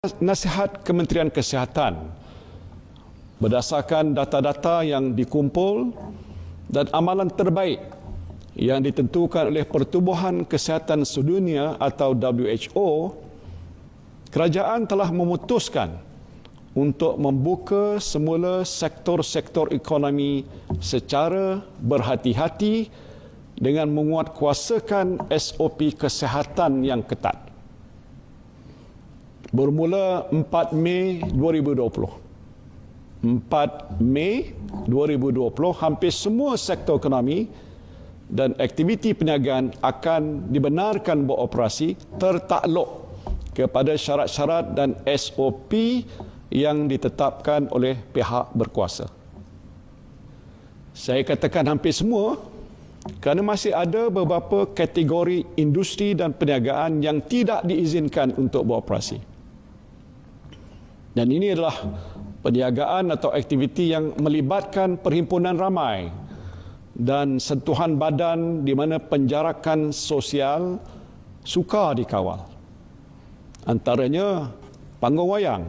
Nasihat Kementerian Kesihatan berdasarkan data-data yang dikumpul dan amalan terbaik yang ditentukan oleh Pertubuhan Kesihatan Sedunia atau WHO, kerajaan telah memutuskan untuk membuka semula sektor-sektor ekonomi secara berhati-hati dengan menguatkuasakan SOP kesihatan yang ketat. Bermula 4 Mei 2020. 4 Mei 2020, hampir semua sektor ekonomi dan aktiviti perniagaan akan dibenarkan beroperasi tertakluk kepada syarat-syarat dan SOP yang ditetapkan oleh pihak berkuasa. Saya katakan hampir semua kerana masih ada beberapa kategori industri dan perniagaan yang tidak diizinkan untuk beroperasi. Dan ini adalah perniagaan atau aktiviti yang melibatkan perhimpunan ramai dan sentuhan badan di mana penjarakan sosial sukar dikawal. Antaranya panggung wayang,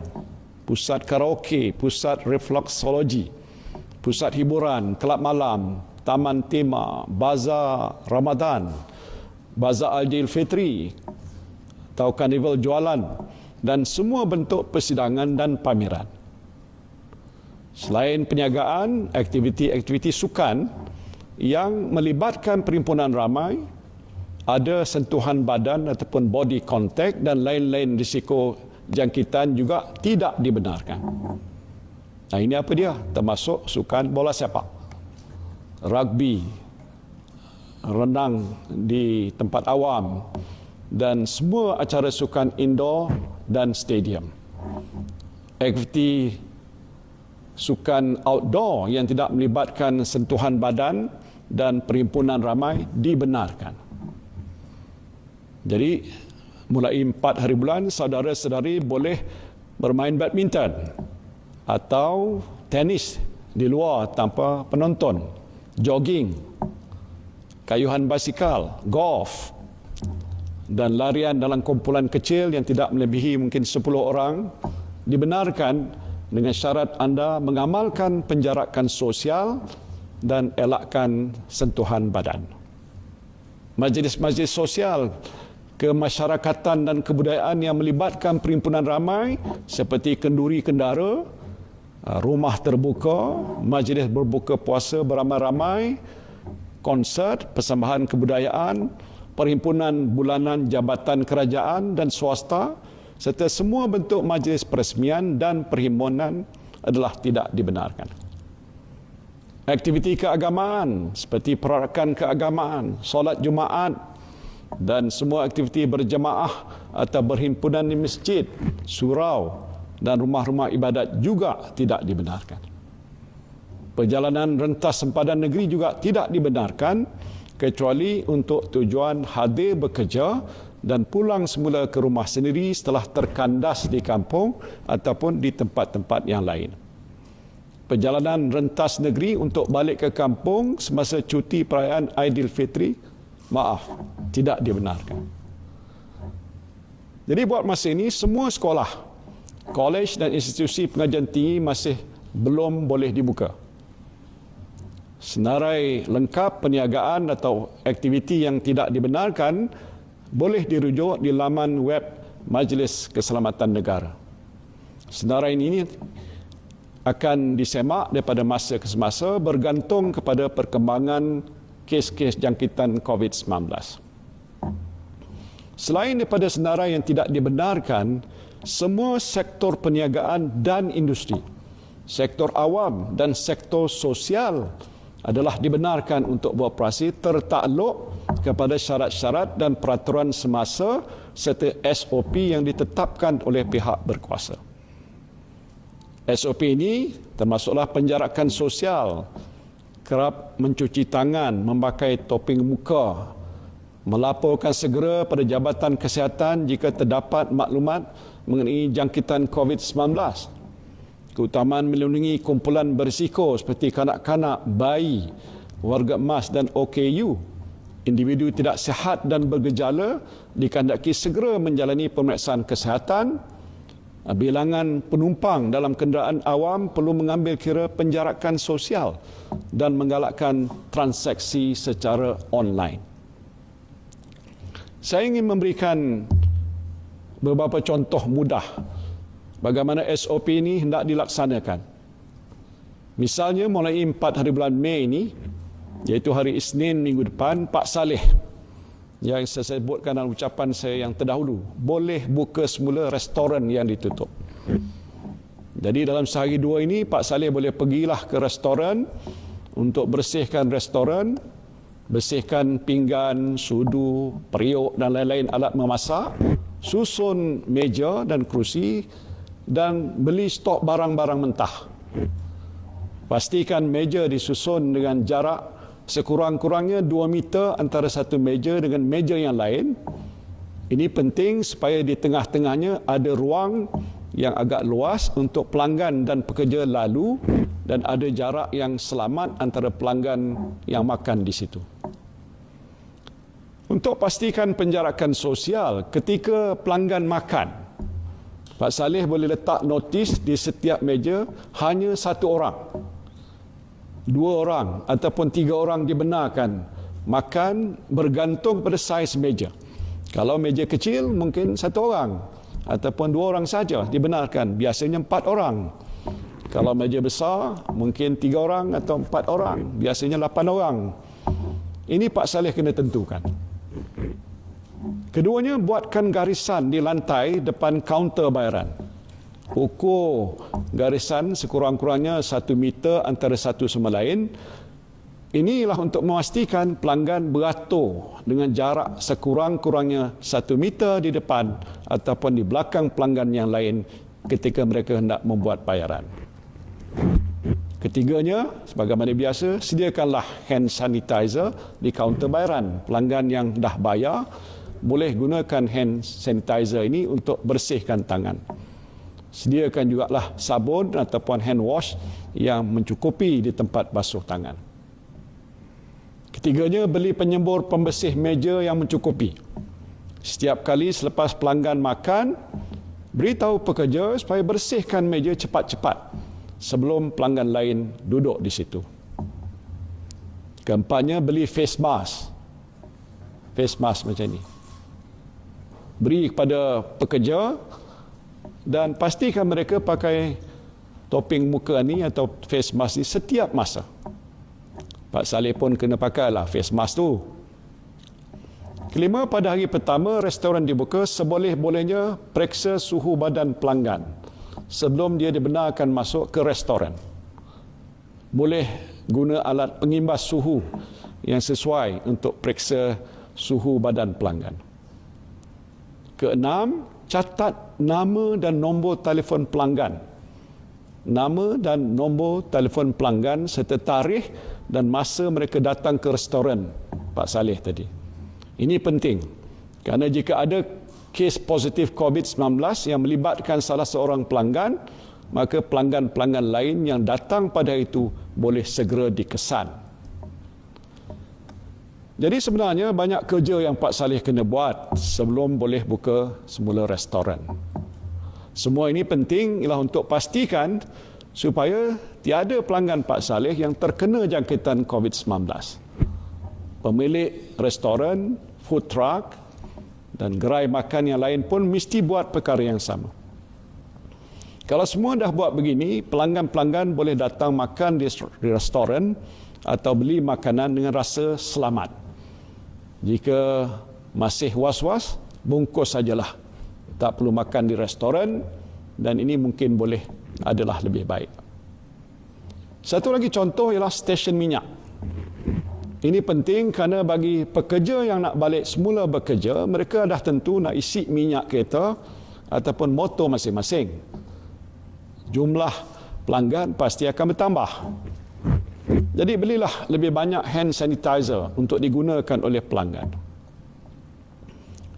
pusat karaoke, pusat refleksologi, pusat hiburan, kelab malam, taman tema, bazar Ramadan, bazar Aidilfitri atau karnival jualan dan semua bentuk persidangan dan pameran. Selain perniagaan, aktiviti-aktiviti sukan yang melibatkan perhimpunan ramai, ada sentuhan badan ataupun body contact dan lain-lain risiko jangkitan juga tidak dibenarkan. Nah, ini apa dia? Termasuk sukan bola sepak, rugby, renang di tempat awam dan semua acara sukan indoor dan stadium. Aktiviti sukan outdoor yang tidak melibatkan sentuhan badan dan perhimpunan ramai dibenarkan. Jadi, mulai 4 hari bulan, saudara-saudari boleh bermain badminton atau tenis di luar tanpa penonton, jogging, kayuhan basikal, golf, dan larian dalam kumpulan kecil yang tidak melebihi mungkin 10 orang dibenarkan dengan syarat anda mengamalkan penjarakan sosial dan elakkan sentuhan badan. Majlis-majlis sosial kemasyarakatan dan kebudayaan yang melibatkan perhimpunan ramai seperti kenduri kendara, rumah terbuka, majlis berbuka puasa beramai-ramai, konsert, persembahan kebudayaan, perhimpunan bulanan jabatan kerajaan dan swasta serta semua bentuk majlis peresmian dan perhimpunan adalah tidak dibenarkan. Aktiviti keagamaan seperti perarakan keagamaan, solat Jumaat dan semua aktiviti berjemaah atau berhimpunan di masjid, surau dan rumah-rumah ibadat juga tidak dibenarkan. Perjalanan rentas sempadan negeri juga tidak dibenarkan kecuali untuk tujuan hadir bekerja dan pulang semula ke rumah sendiri setelah terkandas di kampung ataupun di tempat-tempat yang lain. Perjalanan rentas negeri untuk balik ke kampung semasa cuti perayaan Aidilfitri, tidak dibenarkan. Jadi buat masa ini, semua sekolah, kolej dan institusi pengajian tinggi masih belum boleh dibuka. Senarai lengkap perniagaan atau aktiviti yang tidak dibenarkan boleh dirujuk di laman web Majlis Keselamatan Negara. Senarai ini akan disemak daripada masa ke semasa bergantung kepada perkembangan kes-kes jangkitan COVID-19. Selain daripada senarai yang tidak dibenarkan, semua sektor perniagaan dan industri, sektor awam dan sektor sosial adalah dibenarkan untuk beroperasi tertakluk kepada syarat-syarat dan peraturan semasa serta SOP yang ditetapkan oleh pihak berkuasa. SOP ini termasuklah penjarakan sosial, kerap mencuci tangan, memakai topeng muka, melaporkan segera pada Jabatan Kesihatan jika terdapat maklumat mengenai jangkitan COVID-19. Keutamaan melindungi kumpulan berisiko seperti kanak-kanak, bayi, warga emas dan OKU. Individu tidak sihat dan bergejala dikehendaki segera menjalani pemeriksaan kesihatan Bilangan penumpang dalam kenderaan awam perlu mengambil kira penjarakan sosial dan menggalakkan transaksi secara online. Saya ingin memberikan beberapa contoh mudah bagaimana SOP ini hendak dilaksanakan. Misalnya mulai 4 hari bulan Mei ini, iaitu hari Isnin minggu depan, Pak Saleh yang saya sebutkan dalam ucapan saya yang terdahulu, boleh buka semula restoran yang ditutup. Jadi dalam sehari dua ini, Pak Saleh boleh pergilah ke restoran untuk bersihkan restoran, bersihkan pinggan, sudu, periuk dan lain-lain alat memasak, susun meja dan kerusi dan beli stok barang-barang mentah. Pastikan meja disusun dengan jarak sekurang-kurangnya 2 meter antara satu meja dengan meja yang lain. Ini penting supaya di tengah-tengahnya ada ruang yang agak luas untuk pelanggan dan pekerja lalu dan ada jarak yang selamat antara pelanggan yang makan di situ. Untuk pastikan penjarakan sosial ketika pelanggan makan, Pak Saleh boleh letak notis di setiap meja hanya 1 orang. 2 orang ataupun 3 orang dibenarkan makan bergantung pada saiz meja. Kalau meja kecil mungkin 1 orang ataupun 2 orang saja dibenarkan, biasanya 4 orang. Kalau meja besar mungkin 3 orang atau 4 orang, biasanya 8 orang. Ini Pak Saleh kena tentukan. Keduanya, buatkan garisan di lantai depan kaunter bayaran. Ukur garisan sekurang-kurangnya 1 meter antara satu sama lain. Inilah untuk memastikan pelanggan beratur dengan jarak sekurang-kurangnya 1 meter di depan ataupun di belakang pelanggan yang lain ketika mereka hendak membuat bayaran. Ketiganya, sebagaimana biasa, sediakanlah hand sanitizer di kaunter bayaran. Pelanggan yang dah bayar boleh gunakan hand sanitizer ini untuk bersihkan tangan. Sediakan jugalah sabun ataupun hand wash yang mencukupi di tempat basuh tangan. Ketiganya, beli penyembur pembersih meja yang mencukupi. Setiap kali selepas pelanggan makan, beritahu pekerja supaya bersihkan meja cepat-cepat sebelum pelanggan lain duduk di situ. Keempatnya, beli face mask. Face mask macam ni. Beri kepada pekerja dan pastikan mereka pakai topeng muka ni atau face mask ni setiap masa. Pak Saleh pun kena pakailah face mask tu. Kelima, pada hari pertama restoran dibuka, seboleh-bolehnya periksa suhu badan pelanggan sebelum dia dibenarkan masuk ke restoran. Boleh guna alat pengimbas suhu yang sesuai untuk periksa suhu badan pelanggan. Keenam, catat nama dan nombor telefon pelanggan. Nama dan nombor telefon pelanggan serta tarikh dan masa mereka datang ke restoran Pak Saleh tadi. Ini penting kerana jika ada kes positif COVID-19 yang melibatkan salah seorang pelanggan, maka pelanggan-pelanggan lain yang datang pada itu boleh segera dikesan. Jadi sebenarnya banyak kerja yang Pak Saleh kena buat sebelum boleh buka semula restoran. Semua ini penting ialah untuk pastikan supaya tiada pelanggan Pak Saleh yang terkena jangkitan COVID-19. Pemilik restoran, food truck dan gerai makan yang lain pun mesti buat perkara yang sama. Kalau semua dah buat begini, pelanggan-pelanggan boleh datang makan di restoran atau beli makanan dengan rasa selamat. Jika masih was-was, bungkus sajalah. Tak perlu makan di restoran dan ini mungkin boleh adalah lebih baik. Satu lagi contoh ialah stesen minyak. Ini penting kerana bagi pekerja yang nak balik semula bekerja, mereka dah tentu nak isi minyak kereta ataupun motor masing-masing. Jumlah pelanggan pasti akan bertambah. Jadi belilah lebih banyak hand sanitizer untuk digunakan oleh pelanggan.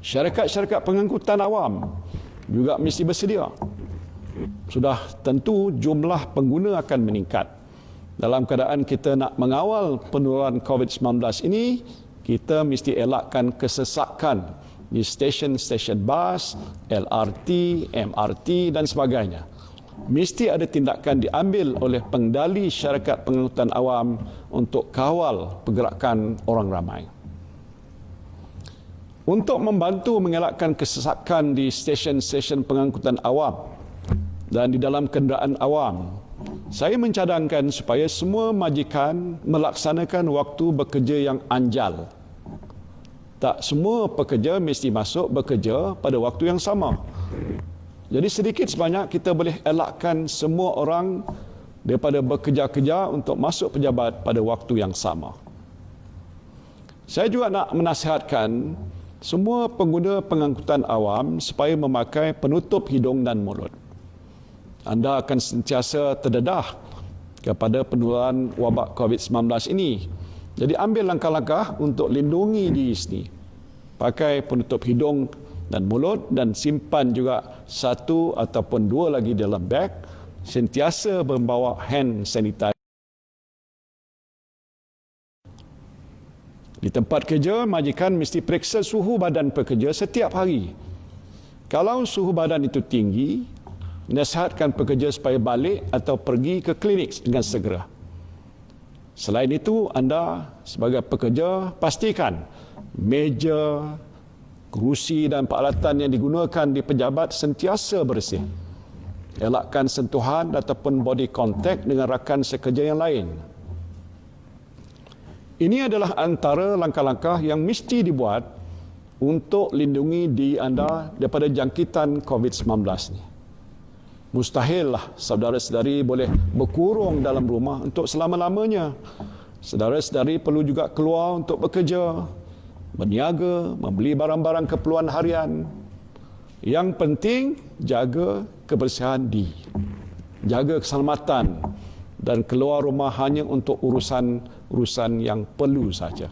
Syarikat-syarikat pengangkutan awam juga mesti bersedia. Sudah tentu jumlah pengguna akan meningkat. Dalam keadaan kita nak mengawal penularan COVID-19 ini, kita mesti elakkan kesesakan di stesen-stesen bas, LRT, MRT dan sebagainya. Mesti ada tindakan diambil oleh pengendali syarikat pengangkutan awam untuk kawal pergerakan orang ramai. Untuk membantu mengelakkan kesesakan di stesen-stesen pengangkutan awam dan di dalam kenderaan awam, saya mencadangkan supaya semua majikan melaksanakan waktu bekerja yang anjal. Tak semua pekerja mesti masuk bekerja pada waktu yang sama. Jadi sedikit sebanyak kita boleh elakkan semua orang daripada bekerja-kerja untuk masuk pejabat pada waktu yang sama. Saya juga nak menasihatkan semua pengguna pengangkutan awam supaya memakai penutup hidung dan mulut. Anda akan sentiasa terdedah kepada penularan wabak COVID-19 ini. Jadi ambil langkah-langkah untuk lindungi diri sendiri. Pakai penutup hidung dan mulut dan simpan juga 1 ataupun 2 lagi dalam beg. Sentiasa membawa hand sanitizer. Di tempat kerja, majikan mesti periksa suhu badan pekerja setiap hari. Kalau suhu badan itu tinggi, nasihatkan pekerja supaya balik atau pergi ke klinik dengan segera. Selain itu, anda sebagai pekerja pastikan meja, kerusi dan peralatan yang digunakan di pejabat sentiasa bersih. Elakkan sentuhan ataupun body contact dengan rakan sekerja yang lain. Ini adalah antara langkah-langkah yang mesti dibuat untuk lindungi diri anda daripada jangkitan COVID-19 ini. Mustahillah saudara-saudari boleh berkurung dalam rumah untuk selama-lamanya. Saudara-saudari perlu juga keluar untuk bekerja, berniaga, membeli barang-barang keperluan harian. Yang penting, jaga kebersihan diri, jaga keselamatan dan keluar rumah hanya untuk urusan yang perlu saja.